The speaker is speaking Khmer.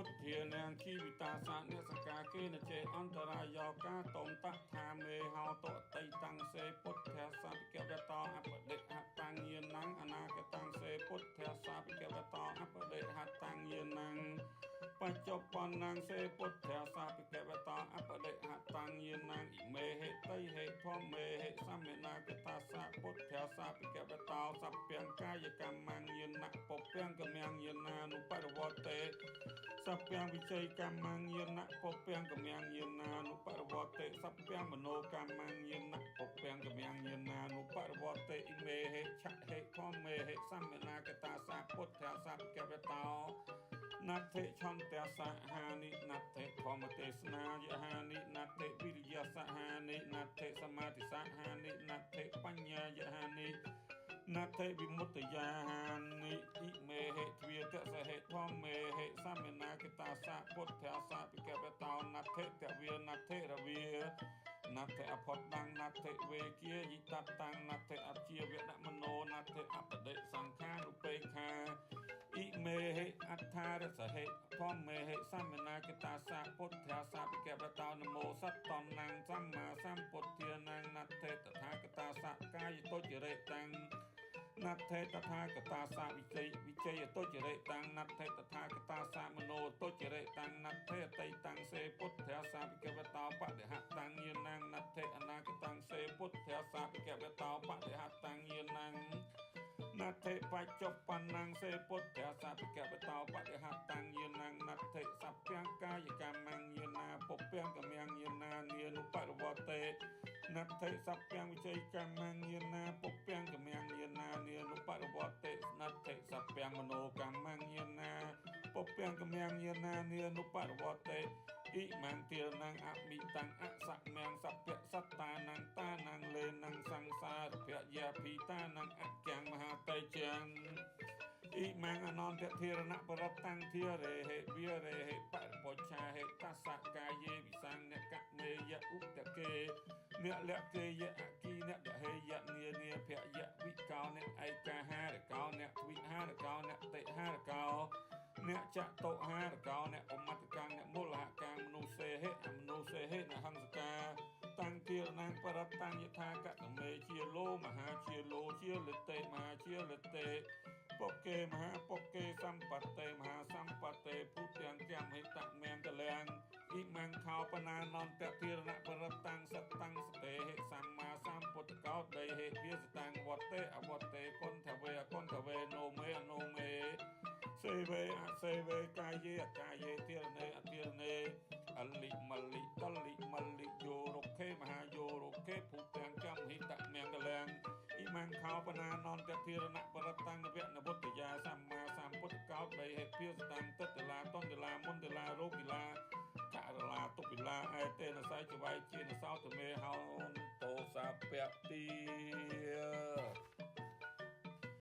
ពុទ្ធធានាងជីវិតាសាអ្នកសកាគេនចេអន្តរាយោការតមតថាមេហោតតៃតាំងសេពុទ្ធសាសពិកវតអបដិហតាំងយានអនាគតាំងសេពុទ្ធសាពិកវតអបដិហតាំងយានបច្ចុប្បន្នសេពុទ្ធសាពិកវតអបដិហតាំងយានអ៊ីមេហេតៃហេធម្មមេហេសមេនាគតាសាពុទ្ធសាពិកវតសព្យកាយកម្មយានពពងកមយានានុបរវតេសព្យវិជ័យកម្មយានពពងកមយានានុបរវតេសព្យមនោកម្មយានពពងកមយានានុបរវតេអ៊ីមេហេឆហេធម្មមេហេសមេនាគតាសាពុទ្ធសាពិកវតណដ្ឋិឆន្ទៈសហានិណដ្ឋិធម្មទេសនាយហានិណដ្ឋិវិរិយសហានិណដ្ឋិសមាធិសហានិណដ្ឋិបញ្ញាយហានិណដ្ឋិវិមុតយាហានិអ៊ិមេហេទ្វាទសហេធម្មមេហេសមេនាគតាសាពុទ្ធសាពិកវតោណដ្ឋិតវាណដ្ឋិរវាណដ្ឋិអផតដងណដ្ឋិវេគាយិតតាំងណដ្ឋិអជាវៈមโนណដ្ឋិអបដិសង្ខារុបេខាអ៊ិមេហេអត្ថារសហេធម្មមេហេសមេនាគតាសាពុទ្ធសាពិកវតោនមោសតតនាងសម្មាសម្ពុទ្ធានាងណដ្ឋិតថាគតាសកាយទុច្ចរិតាំងណដ្ឋិតថាគតាសាវិជ័យទុច្ចរិតាំងណដ្ឋិតថាគតាសមโนទុច្ចរិតាំងណដ្ឋិតៃតាំងសេពុទ្ធសាពិកវតោបដិហតាំងយានាងណដ្ឋិអនាគតាំងសេពុទ្ធសាពិកវតោបដិហតាំងយានាងណដ្ឋិបច្ចុប្បន្នសេពុទ្ធសាពិកវតោបដិហតាំងយានាងណដ្ឋិសព្យកាយកម្មយានាពពងកមយានានានុបរវតេណដ្ឋិសព្យវិជ័យកម្មយានាពពងកមយានានានុបរវតេណដ្ឋិសព្យមនោកម្មយានាពពងកមយានានានុបរវតេអ៊ីមន្តិរណងអមិតាំងអសមំសព្យសត្តានងតានងលេនងសង្សារភយាភីតានងអញ្ចាំងមហាតេជាងអ៊ីមង្អនន្តធិរណបរតាំងធិរេហេវិរេហេបរិបច្ឆាហេតសកាយេវិសង្ញកមេយឧបតកេអ្នកលក្ខេយអគីអ្នកដហេយនានាភយវិកោអ្នកឯកាហារកោអ្នកវិហារកោអ្នកតិហារកោអ្នកចតុហារកោអ្នកអមតកាំងអ្នកមូលហកាំងមនុសេហេអមនុសេហេអ្នកហង្សកាតាំងទាលនាងបរតាំងយថាកតមេជាលោមហាជាលោជាលិតេមហាជាលិតេពកេមហាពកេសម្បតេមហាសម្បតេពុទ្ធទាំងចាំហេតមង្គលាំងអ៊ីមង្ខោបណានន្តទារណបរតាំងសតាំងសតេហេសម្មាសម្ពុទ្ធកោដេហេវាសតាំងវតេអវតេគុណថវេអគុណថវេនោមេអនោមេសេវេអសេវេកាយេអកាយេទារណេអទារណេអលិមលិតលិមលិយោរុខេមហាយោរុខេភូទាំងចំហិតមង្គលាំងអ៊ីមង្ខោបណានន្តទារណបរតាំងនវនវត្តយាសម្មាសម្ពុទ្ធកោដេហេភាសតាំងតតលាតន្តលាមុនតលារោគិលាករឡាតុពិលាអេតេនស័យចវៃជានសោតមេហោនតោសាពៈទី